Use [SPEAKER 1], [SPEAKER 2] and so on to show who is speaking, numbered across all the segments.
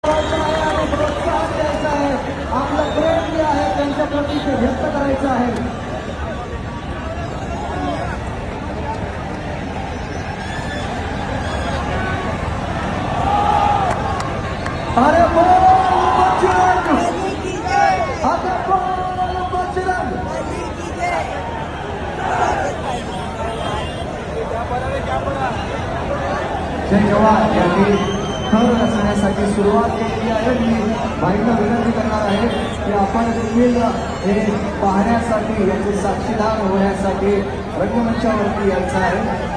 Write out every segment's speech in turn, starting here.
[SPEAKER 1] प्रोत्साहन द्यायचं आहे, आपलं प्रेम जे आहे त्यांच्या प्रती ते व्यक्त करायचं आहे. अरे बजरंग, अरे बजरंग. जय जवान यांनी थर रचण्यासाठी सुरुवात केलेली आहे. मी भाईंना विनंती करणार आहे की आपण देखील हे पाहण्यासाठी याचे साक्षीदार होण्यासाठी रंगमंचावरती यायचं आहे.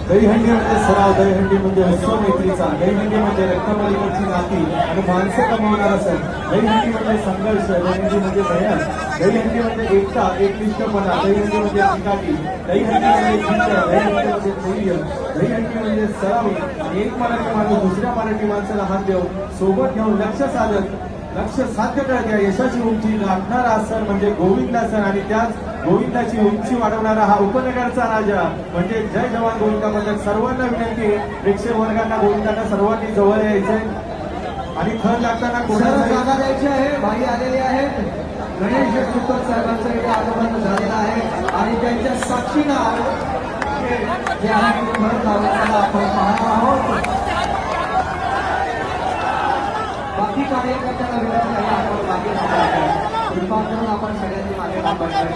[SPEAKER 2] दहीहंडी म्हणजे सराव, दहीहंडी म्हणजे विश्व मैत्रीचा, दहीहंडी म्हणजे रक्तमालिकेची नाती आणि माणसं कमवणारा सण, दहीहंडी म्हणजे संघर्ष, दहीहंडी म्हणजे मेहनत, दहीहंडी म्हणजे एकता, एकनिष्ठपणा, दहीहंडी म्हणजे एकाकी, दहीहंडी म्हणजे जिंक, दहीहंडी म्हणजे धैर्य, दहीहंडी म्हणजे सराव. एक मराठी माणूस दुसऱ्या मराठी माणसाला हात देऊन सोबत घेऊन लक्ष साध्य करत या यशाची उंची गाठणारा सण म्हणजे गोविंदा सण. आणि त्याच गोविंदाची उंची वाढवणारा हा उपनगरचा राजा म्हणजे जय जवान गोविंदा पथक. सर्वांना विनंती आहे, प्रेक्षक वर्गांना गोविंदांना सर्वांनी जवळ यायचंय आणि थर लागताना कोणाला
[SPEAKER 1] जागा द्यायची आहे. भाई आलेले आहेत, गणेश देशमुख साहेबांचं इथे आगमन झालेलं आहे आणि त्यांच्या साक्षीनं जे आहे थर लावताना आपण पाहणार आहोत. बाकी कार्यकर्त्यांना विनंती आहे, आपण मागे कृपा करून आपण सगळ्यांनी मागे थांबायचं.